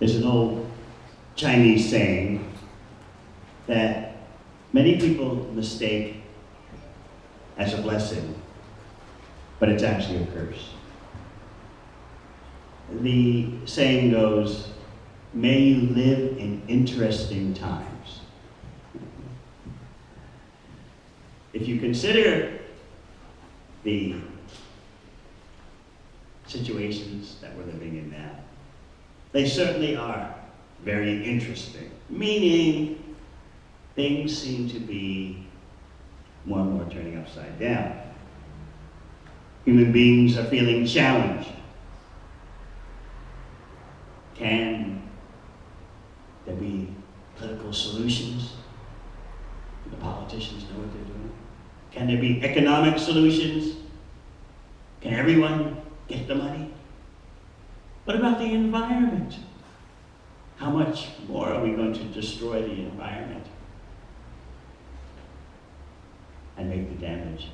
There's an old Chinese saying that many people mistake as a blessing, but it's actually a curse. The saying goes, "May you live in interesting times." If you consider the situations that we're living in now, they certainly are very interesting, meaning things seem to be more and more turning upside down. Human beings are feeling challenged. Can there be political solutions? Do the politicians know what they're doing? Can there be economic solutions? Can everyone get the money? What about the environment? How much more are we going to destroy the environment and make the damage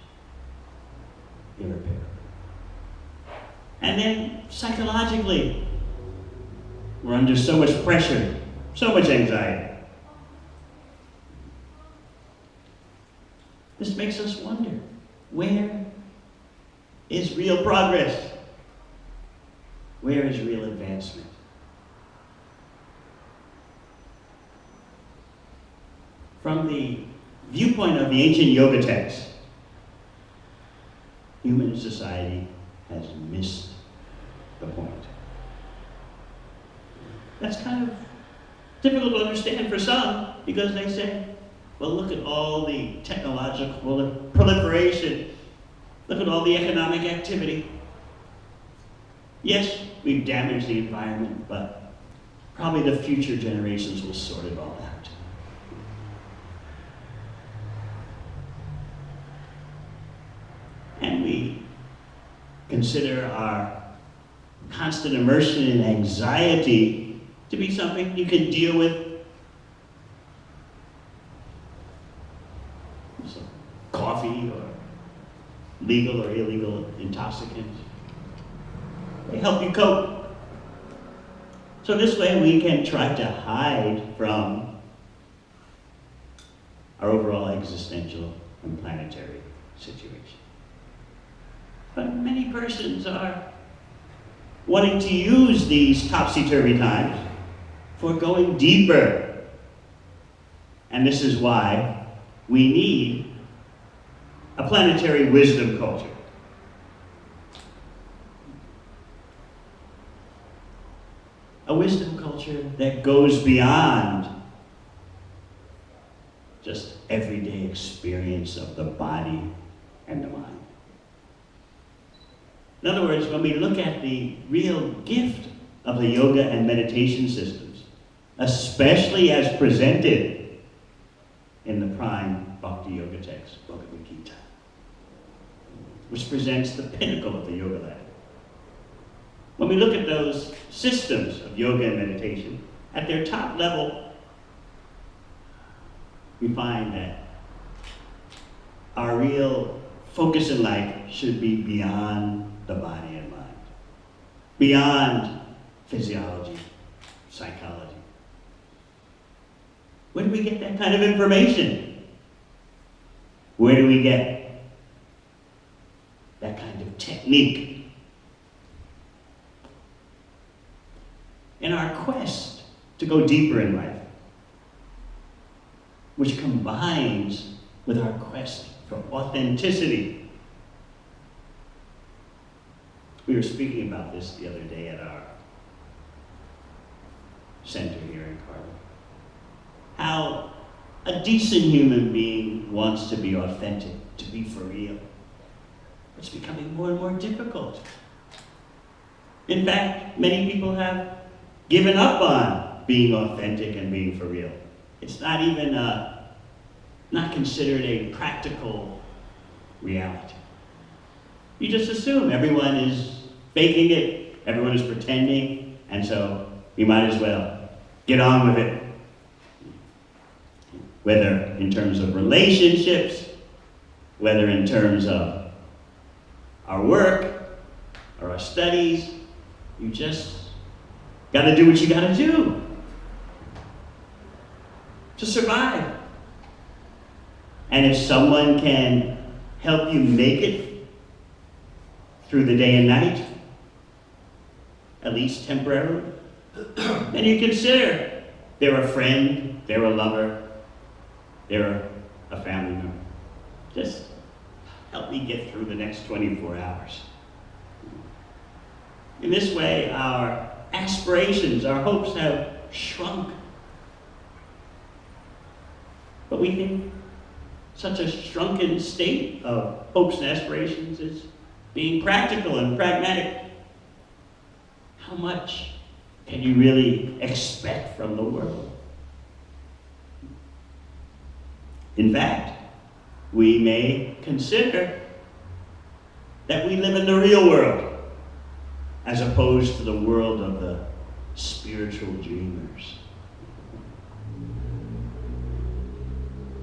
irreparable? And then psychologically, we're under so much pressure, so much anxiety. This makes us wonder, where is real progress? Where is real advancement? From the viewpoint of the ancient yoga texts, human society has missed the point. That's kind of difficult to understand for some, because they say, well, look at all the technological proliferation. Look at all the economic activity. Yes, we've damaged the environment, but probably the future generations will sort it all out. And we consider our constant immersion in anxiety to be something you can deal with. Some coffee or legal or illegal intoxicants. They help you cope. So this way we can try to hide from our overall existential and planetary situation. But many persons are wanting to use these topsy-turvy times for going deeper. And this is why we need a planetary wisdom culture. A wisdom culture that goes beyond just everyday experience of the body and the mind. In other words, when we look at the real gift of the yoga and meditation systems, especially as presented in the prime Bhakti Yoga text, Bhagavad Gita, which presents the pinnacle of the yoga ladder. When we look at those systems of yoga and meditation, at their top level, we find that our real focus in life should be beyond the body and mind, beyond physiology, psychology. Where do we get that kind of information? Where do we get that kind of technique? In our quest to go deeper in life, which combines with our quest for authenticity. We were speaking about this the other day at our center here in Carver. How a decent human being wants to be authentic, to be for real. It's becoming more and more difficult. In fact, many people have given up on being authentic and being for real. It's not even not considered a practical reality. You just assume everyone is faking it, everyone is pretending, and so you might as well get on with it. Whether in terms of relationships, whether in terms of our work or our studies, you just Gotta do what you gotta do to survive. And if someone can help you make it through the day and night, at least temporarily, then you consider they're a friend, they're a lover, they're a family member. Just help me get through the next 24 hours. In this way, our aspirations, our hopes have shrunk. But we think such a shrunken state of hopes and aspirations is being practical and pragmatic. How much can you really expect from the world? In fact, we may consider that we live in the real world as opposed to the world of the spiritual dreamers.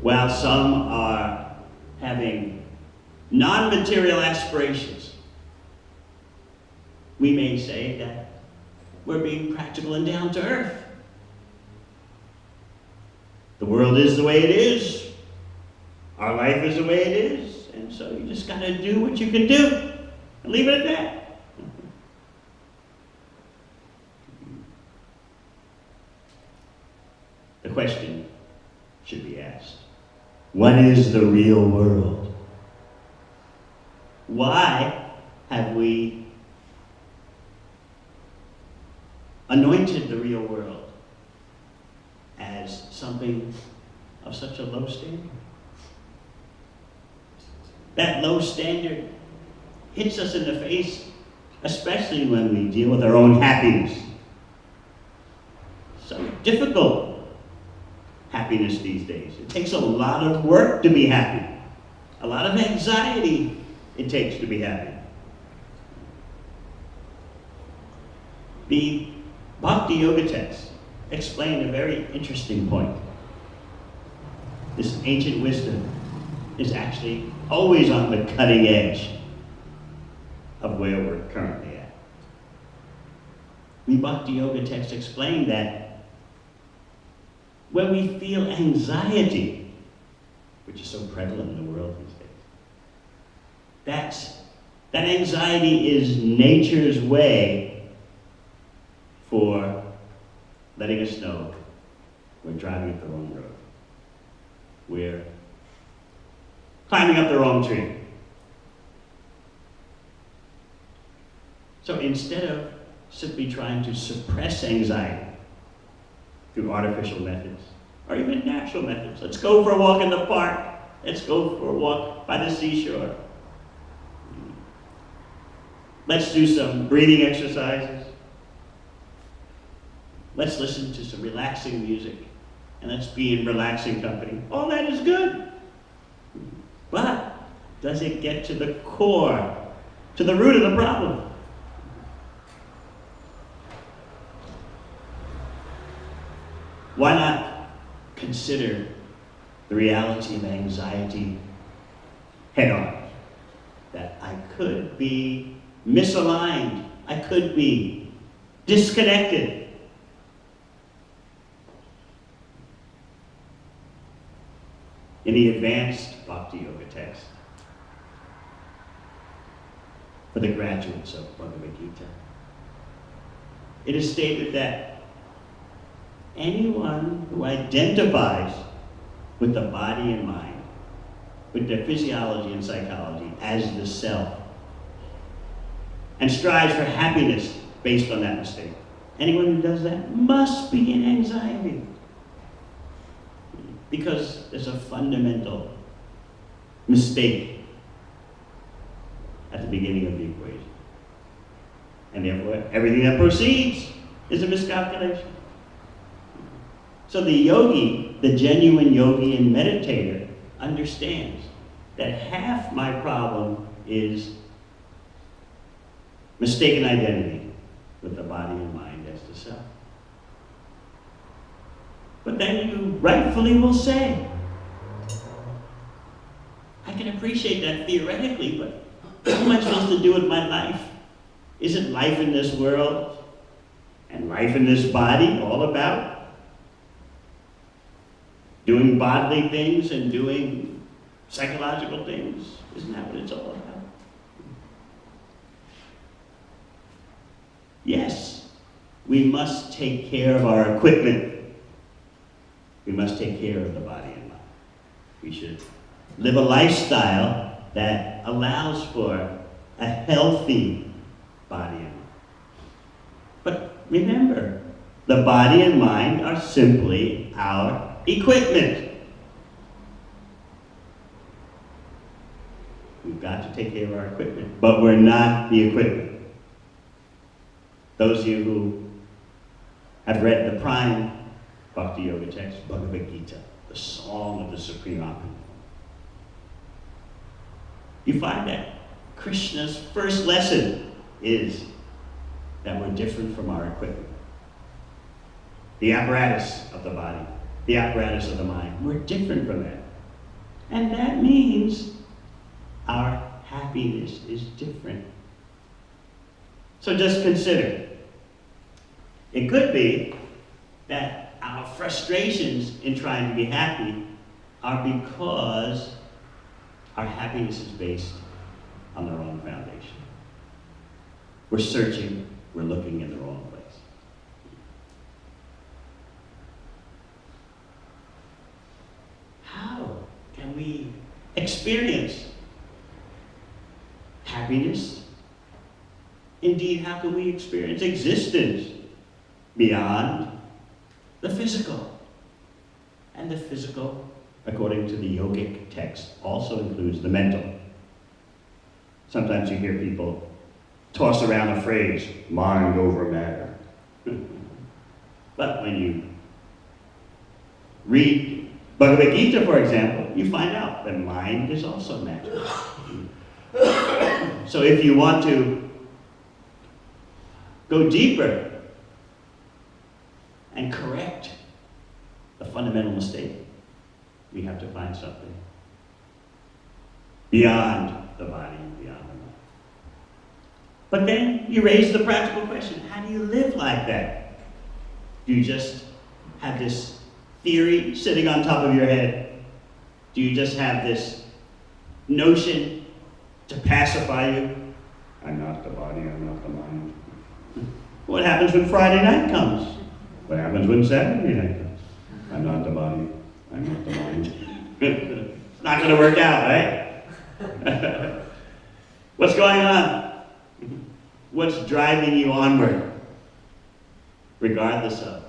While some are having non-material aspirations, we may say that we're being practical and down to earth. The world is the way it is. Our life is the way it is. And so you just gotta do what you can do and leave it at that. The question should be asked, what is the real world? Why have we anointed the real world as something of such a low standard? That low standard hits us in the face, especially when we deal with our own happiness. So difficult happiness these days. It takes a lot of work to be happy, a lot of anxiety it takes to be happy. The Bhakti Yoga text explained a very interesting point. This ancient wisdom is actually always on the cutting edge of where we're currently at. The Bhakti Yoga text explained that when we feel anxiety, which is so prevalent in the world these days, that anxiety is nature's way for letting us know we're driving up the wrong road. We're climbing up the wrong tree. So instead of simply trying to suppress anxiety through artificial methods, or even natural methods, let's go for a walk in the park, let's go for a walk by the seashore, let's do some breathing exercises, let's listen to some relaxing music, and let's be in relaxing company. All that is good. But does it get to the core, to the root of the problem? Why not consider the reality of anxiety head on? That I could be misaligned, I could be disconnected. In the advanced Bhakti Yoga text, for the graduates of Bhagavad Gita, it is stated that anyone who identifies with the body and mind, with their physiology and psychology as the self, and strives for happiness based on that mistake, anyone who does that must be in anxiety. Because there's a fundamental mistake at the beginning of the equation. And therefore, everything that proceeds is a miscalculation. So the yogi, the genuine yogi and meditator, understands that half my problem is mistaken identity with the body and mind as the self. But then you rightfully will say, I can appreciate that theoretically, but what am I supposed to do with my life? Isn't life in this world And life in this body, all about doing bodily things and doing psychological things. Isn't that what it's all about? Yes, we must take care of our equipment. We must take care of the body and mind. We should live a lifestyle that allows for a healthy body and mind. But remember, the body and mind are simply our equipment. We've got to take care of our equipment, but we're not the equipment. Those of you who have read the prime Bhakti Yoga text, Bhagavad Gita, the Song of the Supreme Atman, you find that Krishna's first lesson is that we're different from our equipment. The apparatus of the body, the apparatus of the mind, we're different from that. And that means our happiness is different. So just consider, it could be that our frustrations in trying to be happy are because our happiness is based on the wrong foundation. We're searching, we're looking in the wrong place. How can we experience happiness? Indeed, how can we experience existence beyond the physical? And the physical, according to the yogic text, also includes the mental. Sometimes you hear people toss around a phrase, mind over matter. But when you read Bhagavad Gita, for example, you find out that mind is also matter. So if you want to go deeper and correct a fundamental mistake, we have to find something beyond the body and beyond the mind. But then you raise the practical question, how do you live like that? Do you just have this theory sitting on top of your head? Do you just have this notion to pacify you? I'm not the body, I'm not the mind. What happens when Friday night comes? What happens when Saturday night comes? I'm not the body, I'm not the mind. It's not going to work out, right? What's going on? What's driving you onward? Regardless of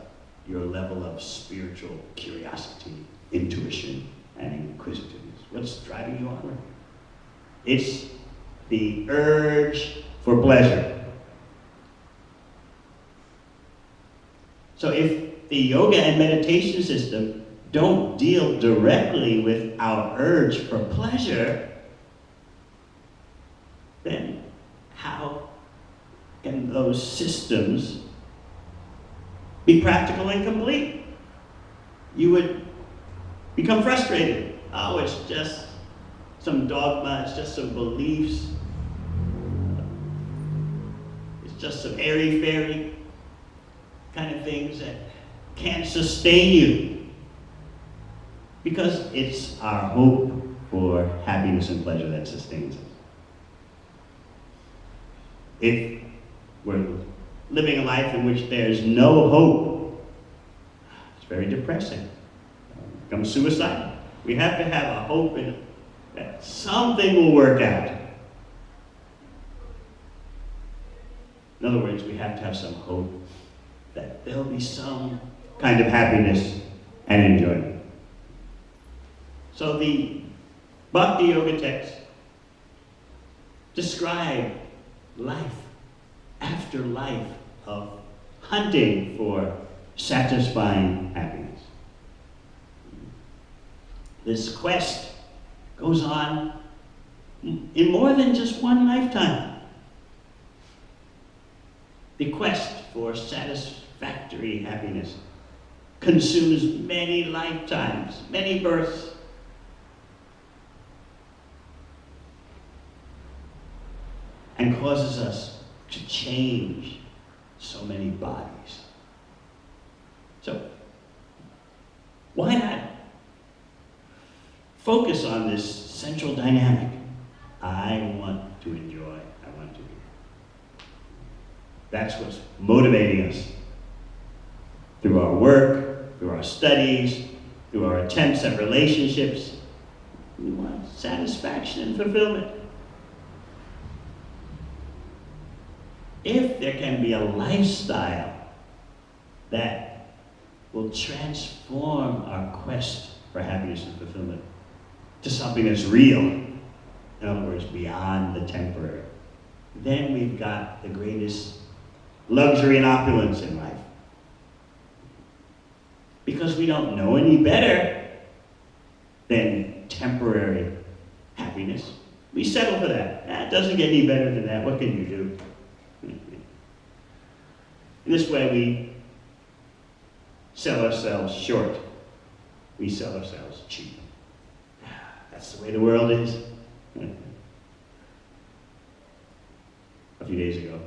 your level of spiritual curiosity, intuition, and inquisitiveness. What's driving you onward? It's the urge for pleasure. So if the yoga and meditation system don't deal directly with our urge for pleasure, then how can those systems be practical and complete? You would become frustrated. Oh, it's just some dogma, it's just some beliefs, it's just some airy-fairy kind of things that can't sustain you. Because it's our hope for happiness and pleasure that sustains us. If we're living a life in which there's no hope, it's very depressing. It becomes suicidal. We have to have a hope in that something will work out. In other words, we have to have some hope that there'll be some kind of happiness and enjoyment. So the Bhakti Yoga text describe life after life of hunting for satisfying happiness. This quest goes on in more than just one lifetime. The quest for satisfactory happiness consumes many lifetimes, many births. And causes us to change so many bodies. So, why not focus on this central dynamic? I want to enjoy, I want to be. That's what's motivating us through our work, through our studies, through our attempts at relationships. We want satisfaction and fulfillment. If there can be a lifestyle that will transform our quest for happiness and fulfillment to something that's real, in other words, beyond the temporary, then we've got the greatest luxury and opulence in life. Because we don't know any better than temporary happiness. We settle for that. It doesn't get any better than that. What can you do? In this way, we sell ourselves short. We sell ourselves cheap. That's the way the world is. A few days ago,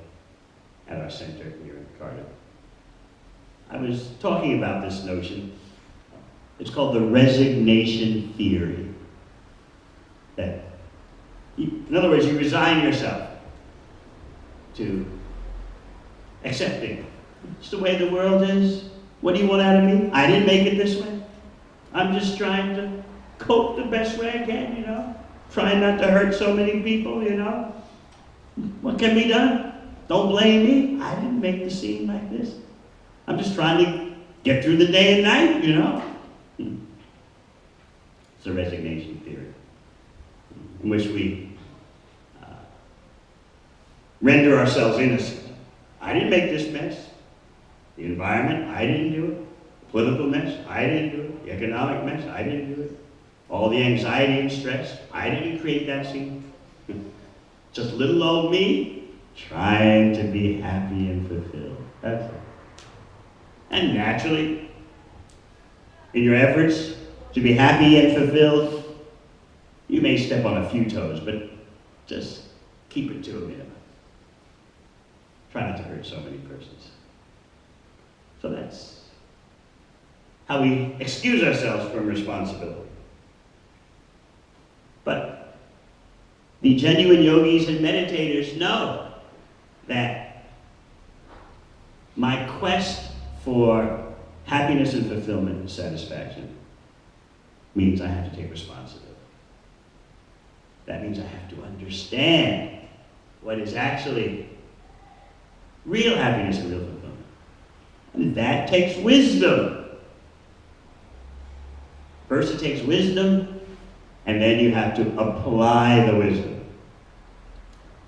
at our center here in Cardiff, I was talking about this notion. It's called the resignation theory. That, in other words, you resign yourself to accepting. It's the way the world is. What do you want out of me? I didn't make it this way. I'm just trying to cope the best way I can, Trying not to hurt so many people, What can be done? Don't blame me. I didn't make the scene like this. I'm just trying to get through the day and night, It's a resignation theory in which we render ourselves innocent. I didn't make this mess. The environment, I didn't do it. The political mess, I didn't do it. The economic mess, I didn't do it. All the anxiety and stress, I didn't create that scene. Just little old me trying to be happy and fulfilled. That's it. And naturally, in your efforts to be happy and fulfilled, you may step on a few toes, but just keep it to a minimum. Try not to hurt so many persons. So that's how we excuse ourselves from responsibility. But the genuine yogis and meditators know that my quest for happiness and fulfillment and satisfaction means I have to take responsibility. That means I have to understand what is actually real happiness and real fulfillment. And that takes wisdom. First it takes wisdom, and then you have to apply the wisdom.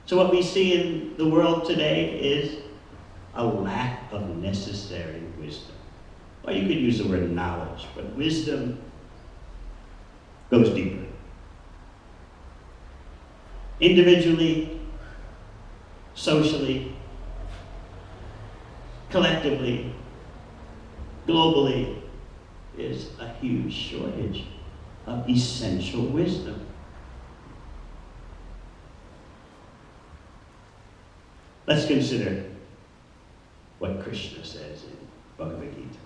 So what we see in the world today is a lack of necessary wisdom. Or you could use the word knowledge, but wisdom goes deeper. Individually, socially, collectively, globally, is a huge shortage of essential wisdom. Let's consider what Krishna says in Bhagavad Gita.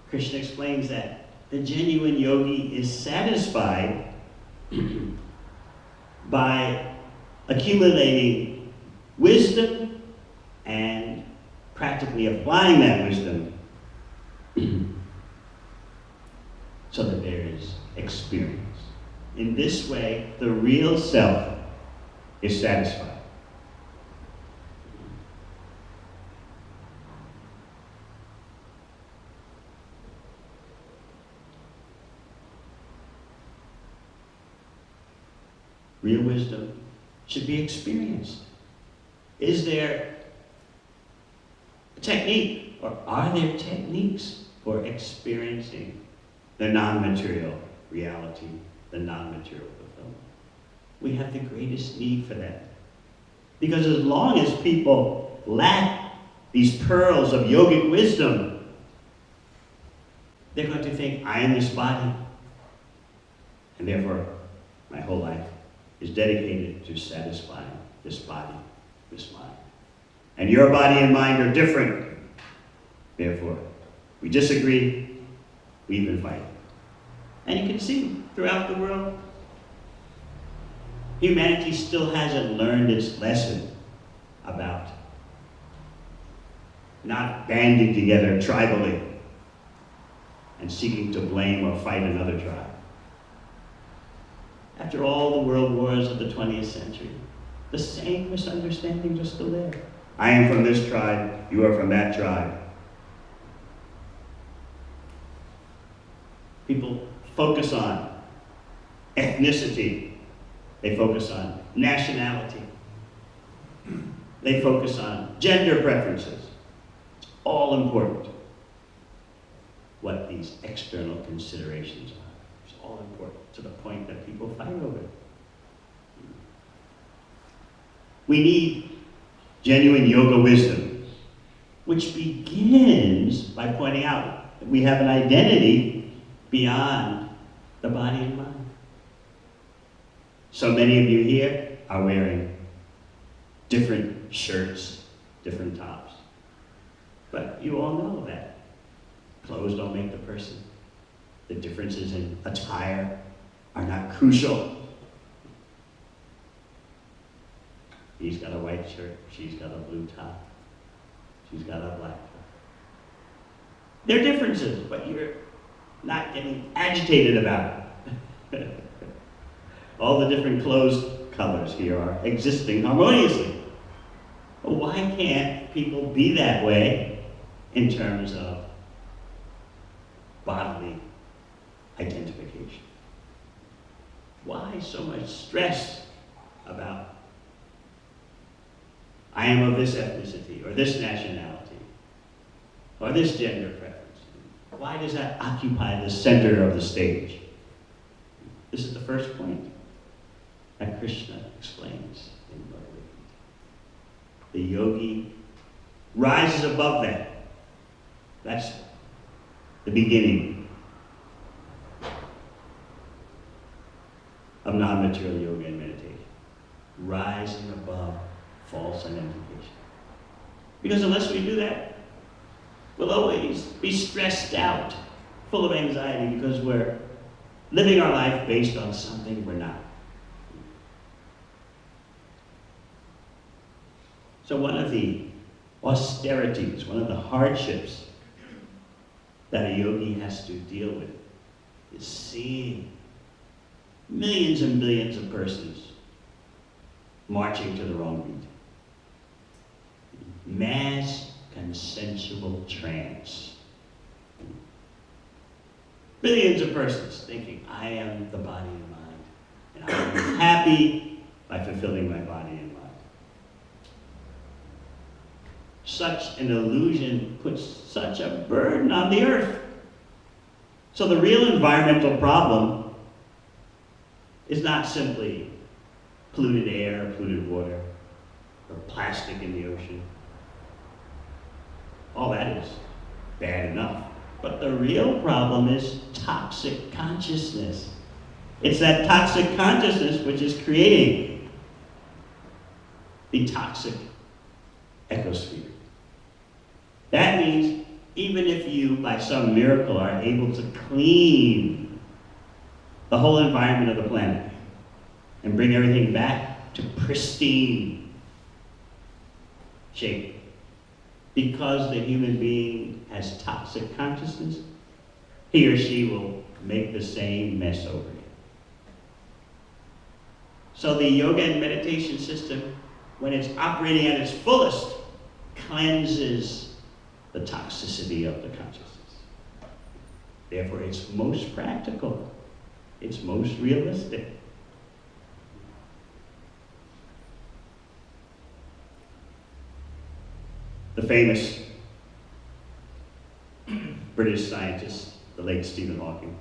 Krishna explains that the genuine yogi is satisfied by accumulating wisdom and practically applying that wisdom so that there is experience. In this way, the real self is satisfied. Real wisdom should be experienced. Is there a technique, or are there techniques for experiencing the non-material reality, the non-material fulfillment? We have the greatest need for that. Because as long as people lack these pearls of yogic wisdom, they're going to think, I am this body, and therefore my whole life is dedicated to satisfying this body, this mind. And your body and mind are different. Therefore, we disagree, we even fight. And you can see throughout the world, humanity still hasn't learned its lesson about not banding together tribally and seeking to blame or fight another tribe. After all the world wars of the 20th century, the same misunderstandings are still there. I am from this tribe, you are from that tribe. People focus on ethnicity. They focus on nationality. They focus on gender preferences. It's all important what these external considerations are. It's all important to the point that people fight over it. We need genuine yoga wisdom, which begins by pointing out that we have an identity beyond the body and mind. So many of you here are wearing different shirts, different tops. But you all know that clothes don't make the person. The differences in attire are not crucial. He's got a white shirt, she's got a blue top, she's got a black top. There are differences, but you're not getting agitated about it. All the different clothes colors here are existing harmoniously. But why can't people be that way in terms of bodily identification? Why so much stress about I am of this ethnicity, or this nationality, or this gender preference? Why does that occupy the center of the stage? This is the first point that Krishna explains in Bhagavad Gita. The yogi rises above that. That's the beginning of non-material yoga and meditation. Rising above false identification. Because unless we do that, we'll always be stressed out, full of anxiety, because we're living our life based on something we're not. So one of the austerities, one of the hardships that a yogi has to deal with is seeing millions and billions of persons marching to the wrong beat. Mass consensual trance. Billions of persons thinking, I am the body and mind, and I am happy by fulfilling my body and mind. Such an illusion puts such a burden on the earth. So the real environmental problem is not simply polluted air, polluted water, or plastic in the ocean. All that is bad enough. But the real problem is toxic consciousness. It's that toxic consciousness which is creating the toxic ecosphere. That means even if you, by some miracle, are able to clean the whole environment of the planet and bring everything back to pristine shape, because the human being has toxic consciousness, he or she will make the same mess over again. So the yoga and meditation system, when it's operating at its fullest, cleanses the toxicity of the consciousness. Therefore, it's most practical. It's most realistic. The famous British scientist, the late Stephen Hawking,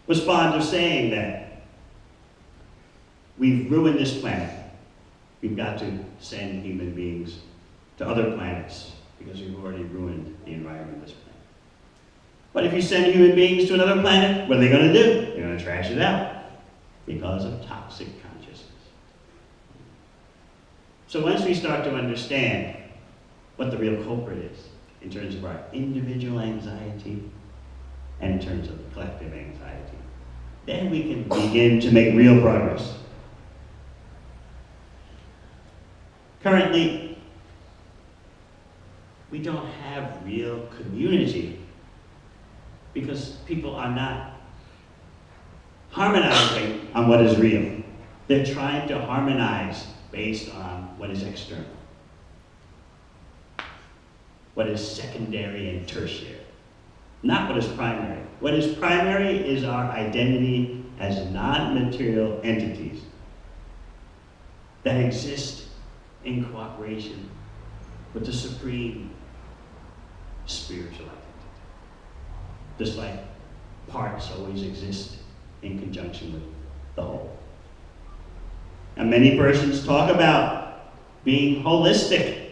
was fond of saying that we've ruined this planet. We've got to send human beings to other planets because we've already ruined the environment of this planet. But if you send human beings to another planet, what are they going to do? They're going to trash it out because of toxic consciousness. So once we start to understand what the real culprit is in terms of our individual anxiety and in terms of the collective anxiety, then we can begin to make real progress. Currently, we don't have real community because people are not harmonizing on what is real. They're trying to harmonize based on what is external, what is secondary and tertiary, not what is primary. What is primary is our identity as non-material entities that exist in cooperation with the supreme spiritual identity. Just like parts always exist in conjunction with the whole. And many persons talk about being holistic,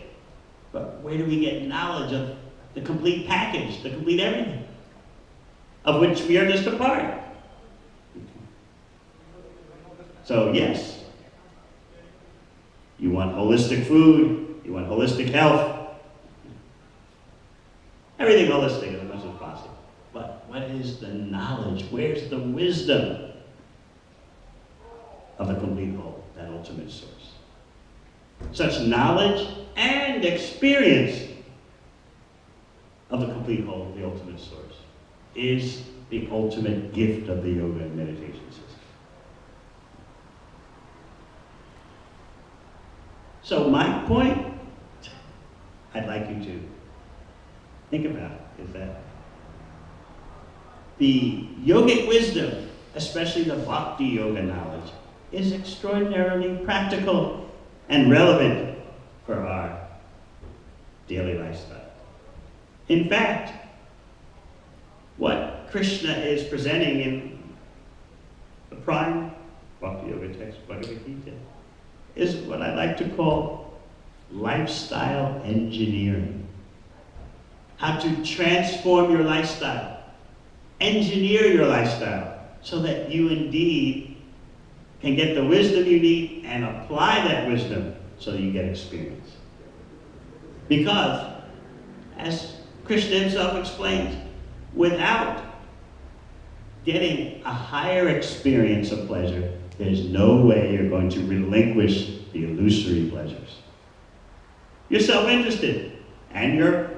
but where do we get knowledge of the complete package, the complete everything, of which we are just a part? So yes, you want holistic food, you want holistic health, everything holistic as much as possible. But what is the knowledge? Where's the wisdom of the complete whole, that ultimate source? Such knowledge and experience of the complete whole, the ultimate source, is the ultimate gift of the yoga and meditation system. So my point I'd like you to think about is that the yogic wisdom, especially the bhakti yoga knowledge, is extraordinarily practical and relevant for our daily lifestyle. In fact, what Krishna is presenting in the prime bhakti yoga text, Bhagavad Gita, is what I like to call lifestyle engineering. How to transform your lifestyle, engineer your lifestyle, so that you indeed can get the wisdom you need and apply that wisdom so that you get experience. Because, as Krishna himself explains, without getting a higher experience of pleasure, there's no way you're going to relinquish the illusory pleasures. You're self-interested, and you're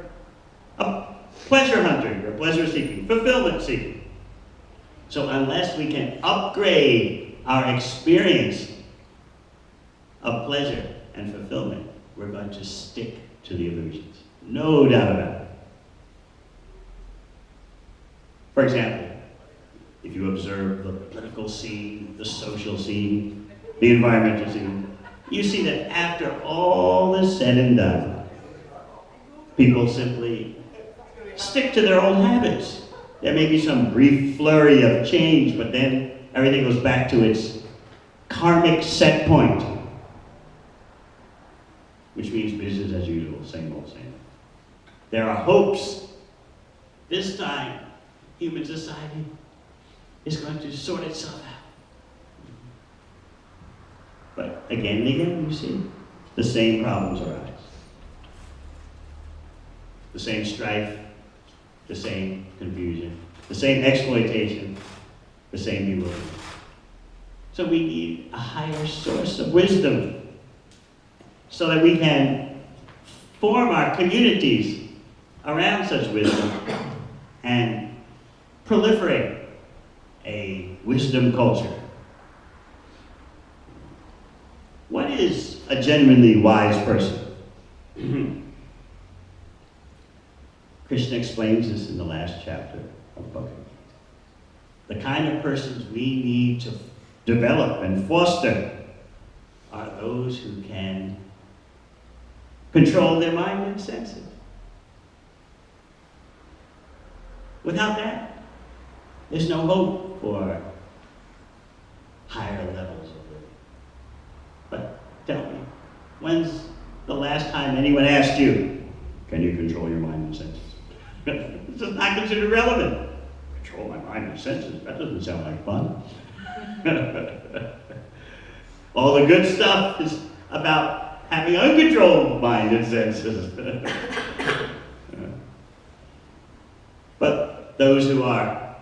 a pleasure hunter, you're pleasure seeking, fulfillment seeking. So unless we can upgrade our experience of pleasure and fulfillment, we're going to stick to the illusions. No doubt about it. For example, if you observe the political scene, the social scene, the environmental scene, you see that after all is said and done, people simply stick to their old habits. There may be some brief flurry of change, but then everything goes back to its karmic set point, which means business as usual, same old, same old. There are hopes. This time, human society is going to sort itself out. But again and again, you see, the same problems arise. The same strife, the same confusion, the same exploitation, the same bewilderment. So we need a higher source of wisdom so that we can form our communities around such wisdom and proliferate a wisdom culture. What is a genuinely wise person? Krishna explains this in the last chapter of Bhagavad Gita. The kind of persons we need to develop and foster are those who can control their mind and senses. Without that, there's no hope for higher levels of living. But tell me, when's the last time anyone asked you, can you control your mind and senses? This is not considered relevant. Control my mind and senses? That doesn't sound like fun. All the good stuff is about having uncontrolled mind and senses. But those who are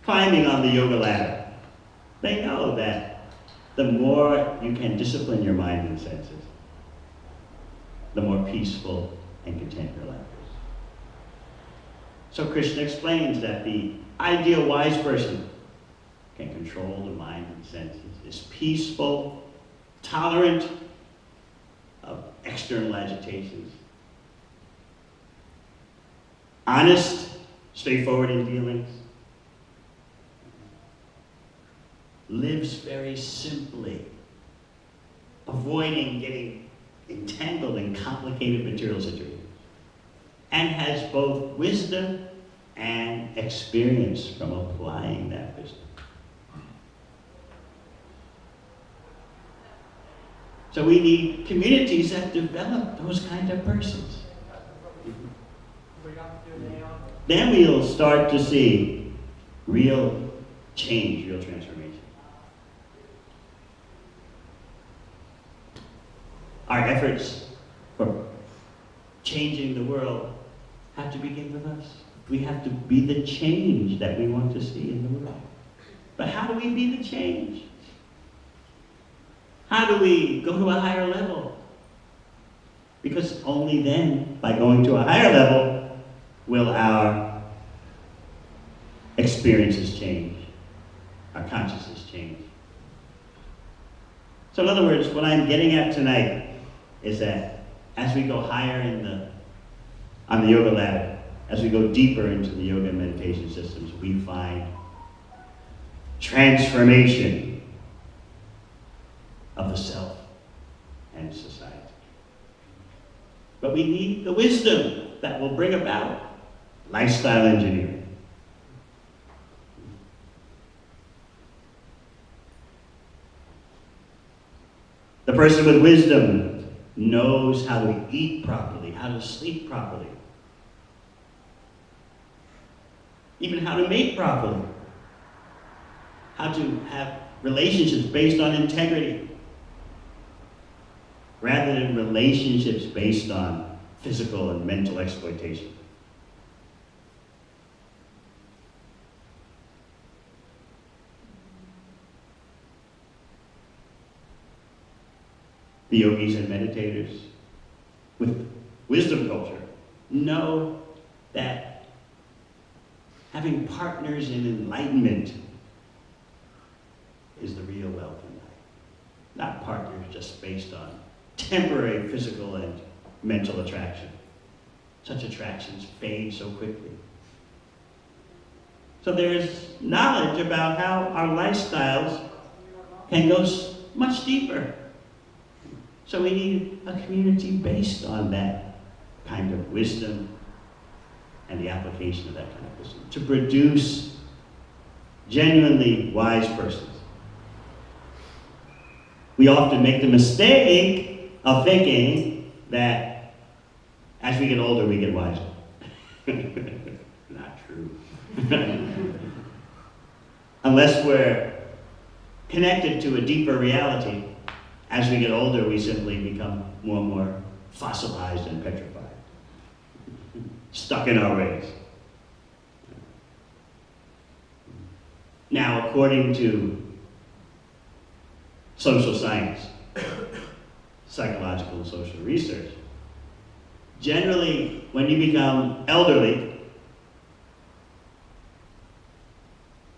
climbing on the yoga ladder, they know that the more you can discipline your mind and senses, the more peaceful and content your life is. So Krishna explains that the ideal wise person can control the mind and senses, is peaceful, tolerant of external agitations, honest, straightforward in dealings, lives very simply, avoiding getting entangled in complicated material situations, and has both wisdom and experience from applying that wisdom. So we need communities that develop those kind of persons. Then we'll start to see real change, real transformation. Our efforts for changing the world have to begin with us. We have to be the change that we want to see in the world. But how do we be the change? How do we go to a higher level? Because only then, by going to a higher level, will our experiences change, our consciousness change. So in other words, what I'm getting at tonight is that as we go higher on the yoga ladder, as we go deeper into the yoga and meditation systems, we find transformation of the self and society. But we need the wisdom that will bring about lifestyle engineering. The person with wisdom knows how to eat properly, how to sleep properly, even how to mate properly, how to have relationships based on integrity, rather than relationships based on physical and mental exploitation. The yogis and meditators with wisdom culture know that having partners in enlightenment is the real wealth in life. Not partners just based on temporary physical and mental attraction. Such attractions fade so quickly. So there's knowledge about how our lifestyles can go much deeper. So we need a community based on that kind of wisdom and the application of that kind of wisdom to produce genuinely wise persons. We often make the mistake of thinking that as we get older, we get wiser. Not true. Unless we're connected to a deeper reality, as we get older, we simply become more and more fossilized and petrified, stuck in our ways. Now, according to social science, psychological and social research, generally, when you become elderly,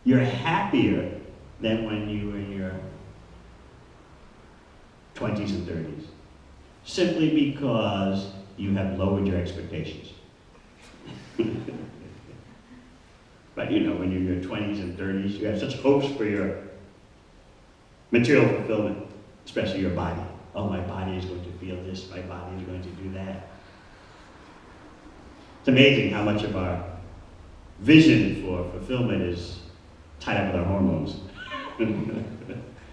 you're happier than when you were in your 20s and 30s, simply because you have lowered your expectations. But you know, when you're in your 20s and 30s, you have such hopes for your material fulfillment, especially your body. Oh, my body is going to feel this, my body is going to do that. It's amazing how much of our vision for fulfillment is tied up with our hormones.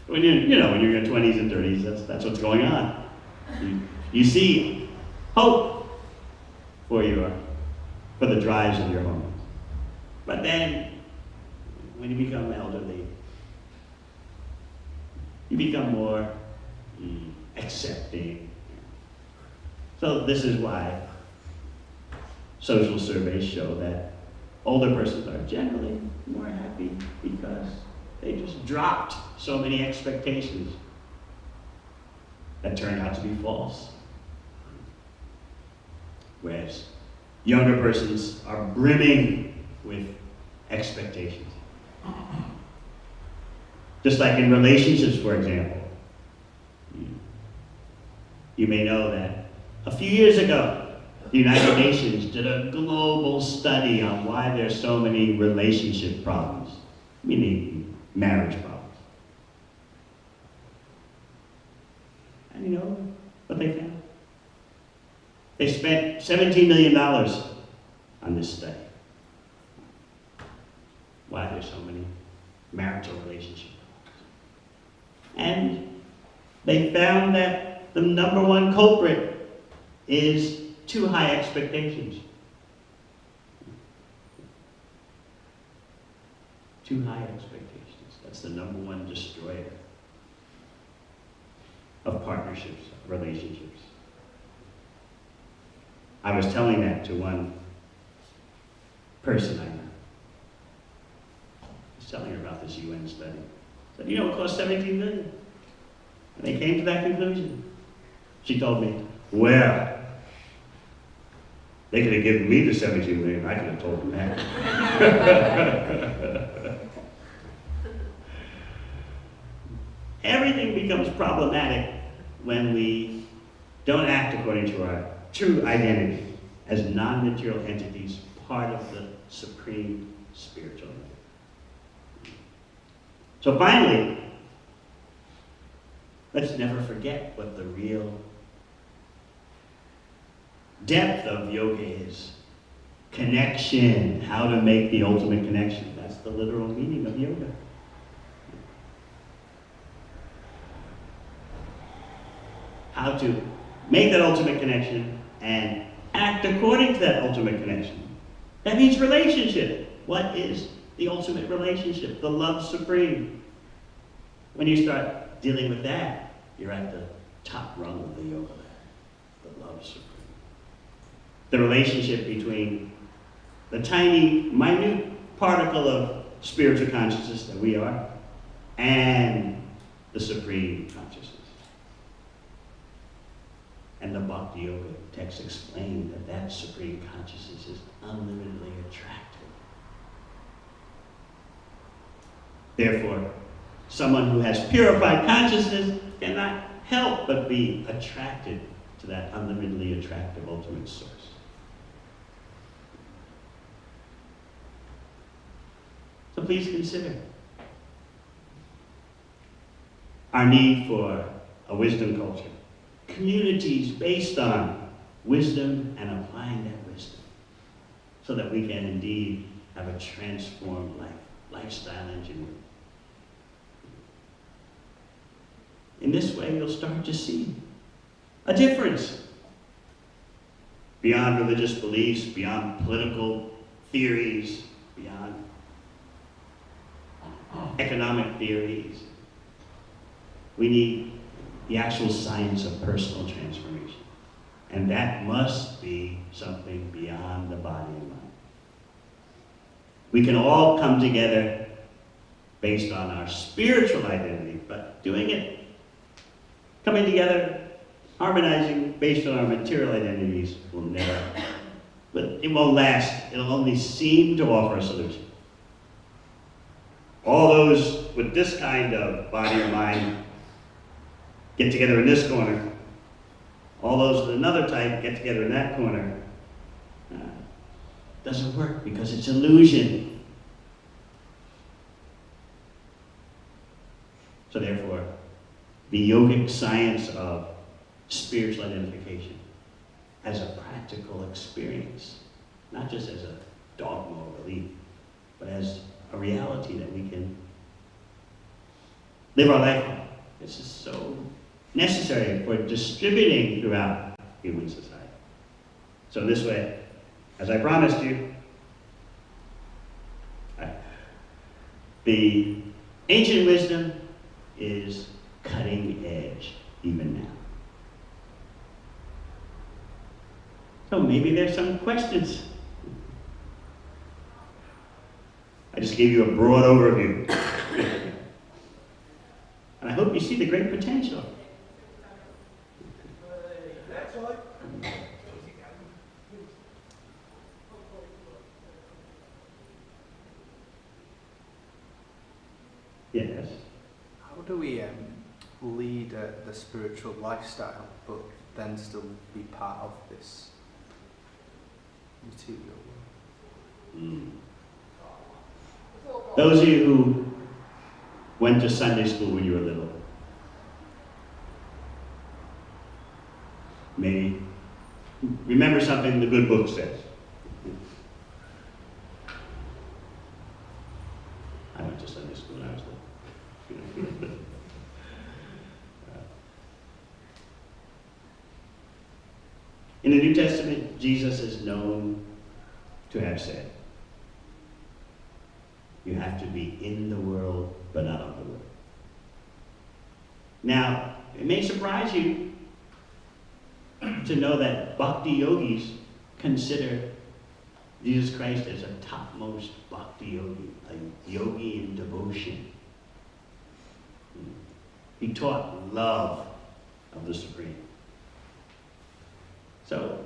When you're in your 20s and 30s, that's what's going on. You see hope for the drives of your hormones. But then, when you become elderly, you become more accepting, So this is why social surveys show that older persons are generally more happy because they just dropped so many expectations that turned out to be false. Whereas younger persons are brimming with expectations. Just like in relationships, for example. You may know that a few years ago, the United Nations did a global study on why there's so many relationship problems, meaning marriage problems. And you know what they found? They spent $17 million on this study. Why there's so many marital relationships. And they found that the number one culprit is too high expectations. Too high expectations. That's the number one destroyer of partnerships, relationships. I was telling that to one person I know. I was telling her about this UN study. I said, you know, it cost $17 million. And they came to that conclusion. She told me, well, they could have given me the $17 million. I could have told them that. Everything becomes problematic when we don't act according to our true identity as non-material entities, part of the supreme spiritual life. So finally, let's never forget what the real depth of yoga is. Connection, how to make the ultimate connection. That's the literal meaning of yoga. How to make that ultimate connection and act according to that ultimate connection. That means relationship. What is the ultimate relationship? The love supreme. When you start dealing with that, you're at the top rung of the yoga ladder. The love supreme. The relationship between the tiny, minute particle of spiritual consciousness that we are and the supreme consciousness. And the Bhakti Yoga text explained that that supreme consciousness is unlimitedly attractive. Therefore, someone who has purified consciousness cannot help but be attracted to that unlimitedly attractive ultimate source. So please consider our need for a wisdom culture. Communities based on wisdom and applying that wisdom so that we can indeed have a transformed life, lifestyle engineering. In this way, you'll start to see a difference beyond religious beliefs, beyond political theories, beyond economic theories. We need the actual science of personal transformation. And that must be something beyond the body and mind. We can all come together based on our spiritual identity, but doing it, coming together, harmonizing based on our material identities will never, but it won't last. It'll only seem to offer a solution. All those with this kind of body or mind get together in this corner. All those with another type get together in that corner. Doesn't work because it's illusion. So therefore, the yogic science of spiritual identification as a practical experience, not just as a dogma or belief, but as a reality that we can live our life on. This is so necessary for distributing throughout human society. So this way, as I promised you, the ancient wisdom is cutting edge even now. So maybe there's some questions. I just gave you a broad overview. And I hope you see the great potential. Yes. How do we lead the spiritual lifestyle, but then still be part of this material world? Those of you who went to Sunday school when you were little may remember something the good book says. I went to Sunday school when I was little. In the New Testament, Jesus is known to have said, you have to be in the world, but not of the world. Now, it may surprise you to know that bhakti yogis consider Jesus Christ as a topmost bhakti yogi, a yogi in devotion. He taught love of the Supreme. So,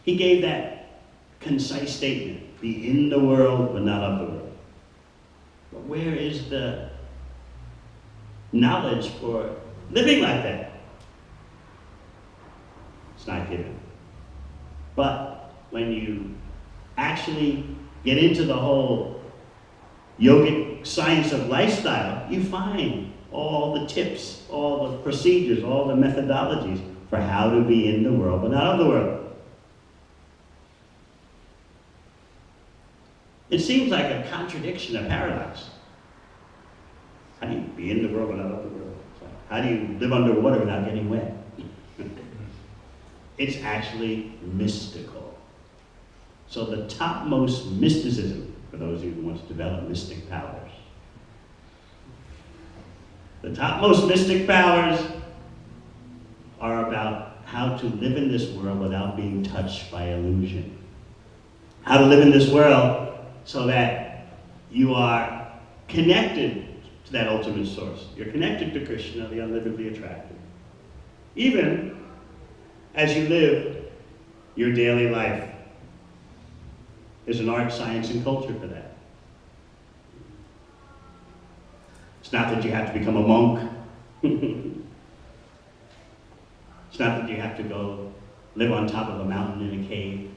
he gave that concise statement, be in the world, but not of the world. But where is the knowledge for living like that? It's not given. But when you actually get into the whole yogic science of lifestyle, you find all the tips, all the procedures, all the methodologies for how to be in the world, but not of the world. It seems like a contradiction, a paradox. How do you be in the world but not of the world? How do you live underwater without getting wet? It's actually mystical. So the topmost mysticism, for those of you who want to develop mystic powers, the topmost mystic powers are about how to live in this world without being touched by illusion. How to live in this world so that you are connected to that ultimate source. You're connected to Krishna, the unlimitedly attractive. Even as you live your daily life. There's an art, science, and culture for that. It's not that you have to become a monk. It's not that you have to go live on top of a mountain in a cave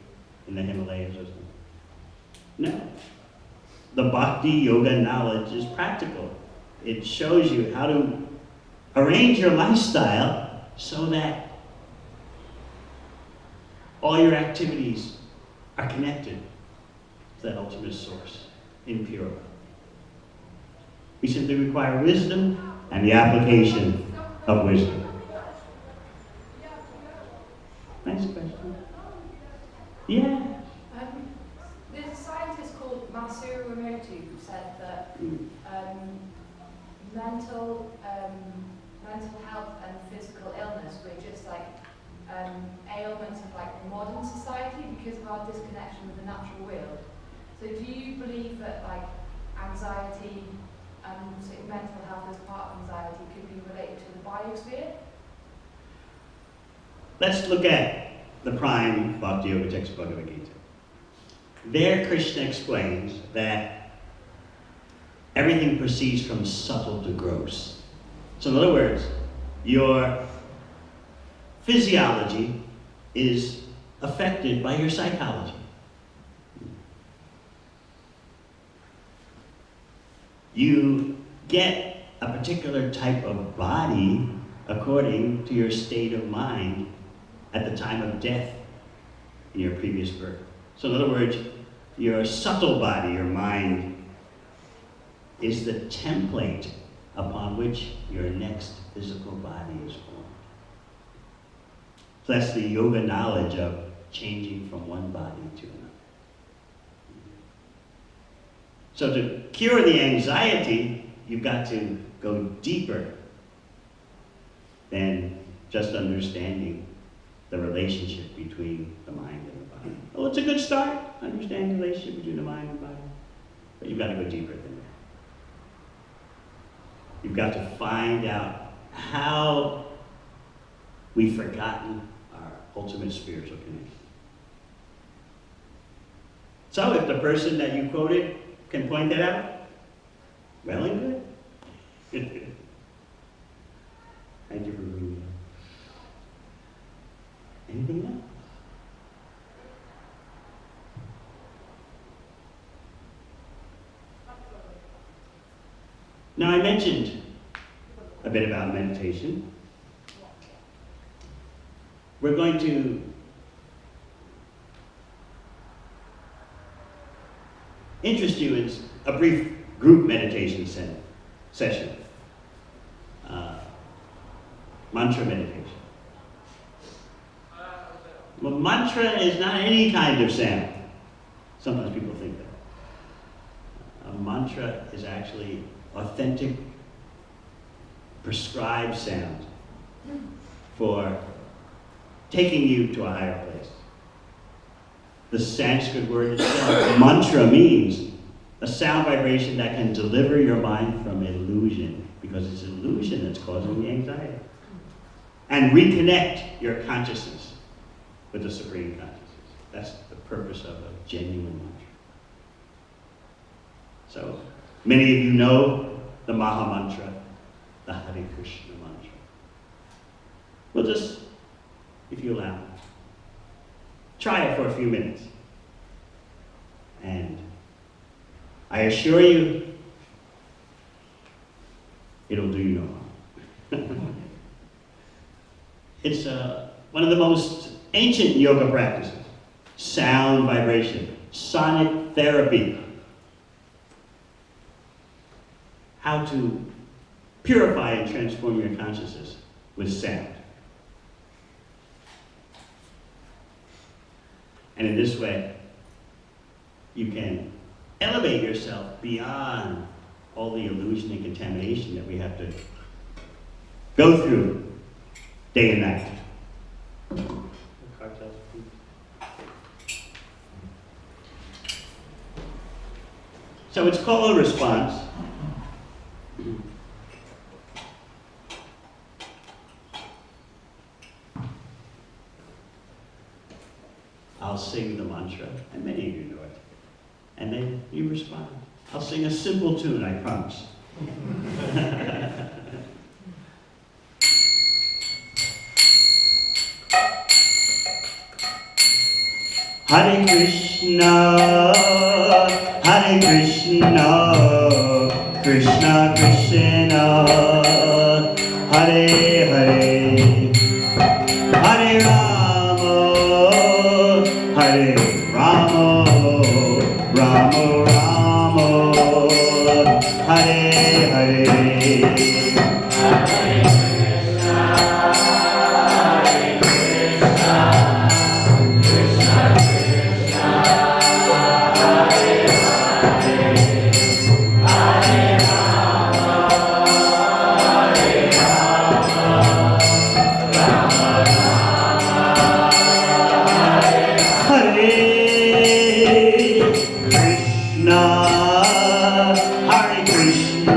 in the Himalayas or something. No. The bhakti yoga knowledge is practical. It shows you how to arrange your lifestyle so that all your activities are connected to that ultimate source in pure love. We simply require wisdom and the application of wisdom. Nice question. Yeah. There's a scientist called Masaru Emoto who said that mental health and physical illness were just like ailments of like modern society because of our disconnection with the natural world. So do you believe that like anxiety and sort of mental health as part of anxiety could be related to the biosphere? Let's look at the prime Bhakti Yoga text, Bhagavad Gita. There Krishna explains that everything proceeds from subtle to gross. So in other words, your physiology is affected by your psychology. You get a particular type of body according to your state of mind at the time of death in your previous birth. So in other words, your subtle body, your mind, is the template upon which your next physical body is formed. So that's the yoga knowledge of changing from one body to another. So to cure the anxiety, you've got to go deeper than just understanding the relationship between the mind and the body. Well, it's a good start, understanding the relationship between the mind and the body. But you've got to go deeper than that. You've got to find out how we've forgotten our ultimate spiritual connection. So if the person that you quoted can point that out, well and good. Thank you for bringing it up. Anything else? Now, I mentioned a bit about meditation. We're going to interest you in a brief group meditation session. Mantra meditation. Well, mantra is not any kind of sound. Sometimes people think that. A mantra is actually authentic, prescribed sound for taking you to a higher place. The Sanskrit word itself, mantra, means a sound vibration that can deliver your mind from illusion, because it's illusion that's causing the anxiety, and reconnect your consciousness with the Supreme Consciousness. That's the purpose of a genuine mantra. So, many of you know the Maha Mantra, the Hare Krishna mantra. We'll just, if you allow, try it for a few minutes. And I assure you, it'll do you no harm. It's one of the most ancient yoga practices. Sound vibration, sonic therapy. How to purify and transform your consciousness with sound. And in this way, you can elevate yourself beyond all the illusion and contamination that we have to go through day and night. So it's called a response. I'll sing the mantra, and many of you know it, and then you respond. I'll sing a simple tune, I promise. Hare Krishna, Krishna Krishna, Hare Hare, Hare Rama, Hare Rama, Rama Rama, Hare Hare. Hare Krishna,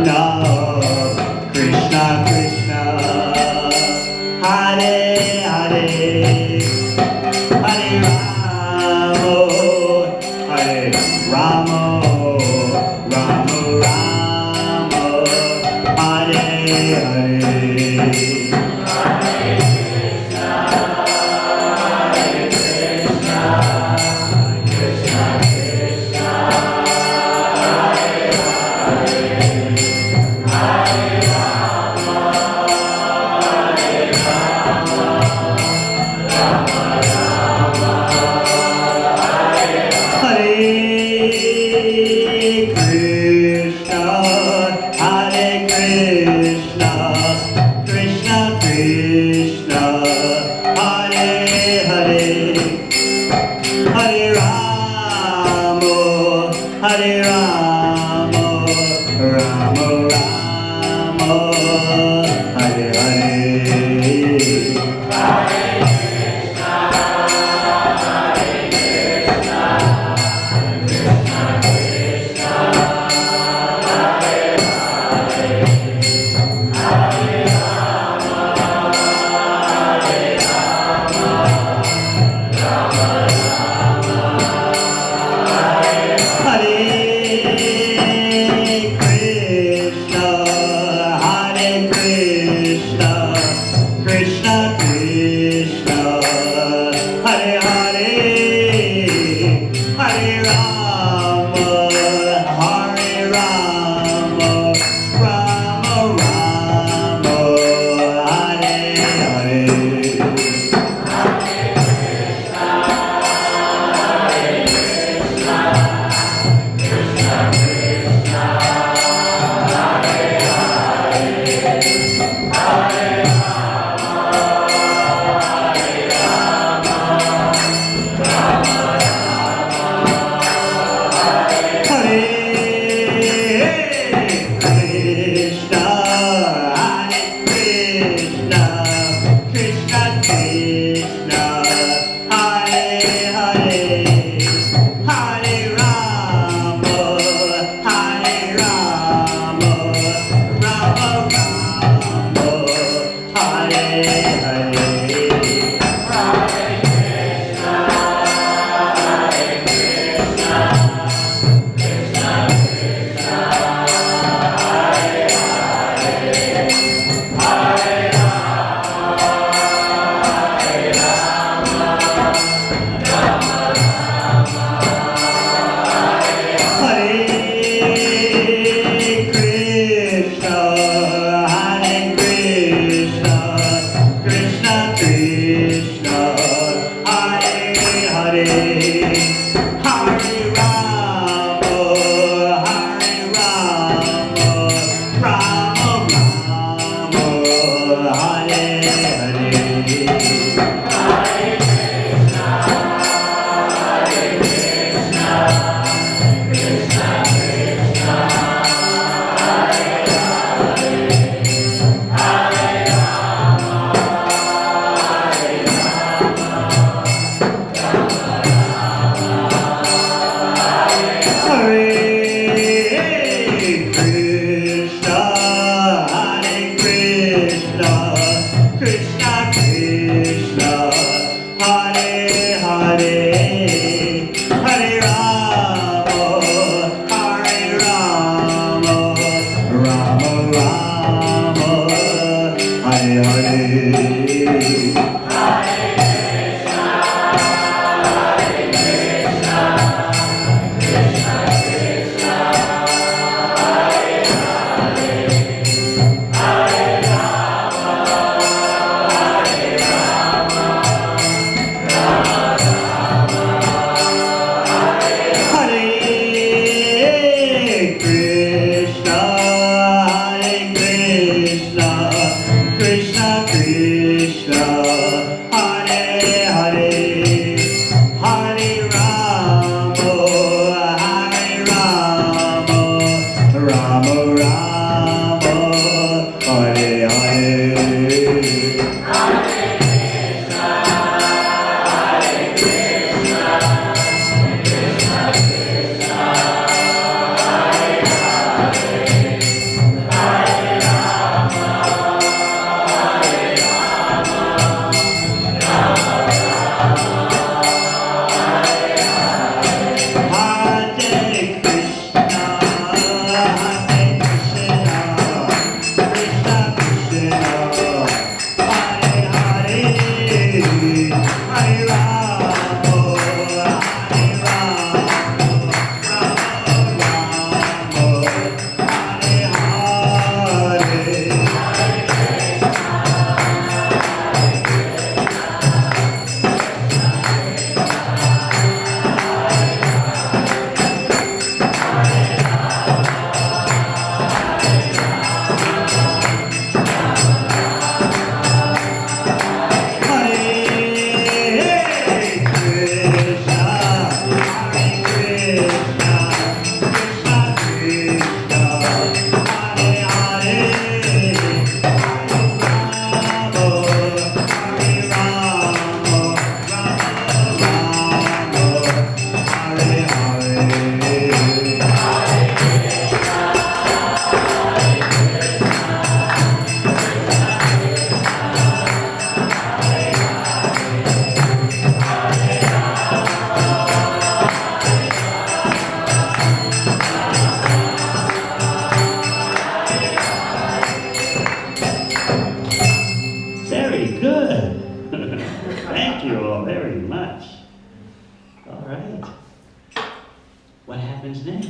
what happens next?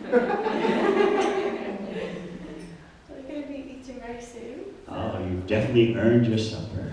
We're going to be eating very soon. Oh, you've definitely earned your supper.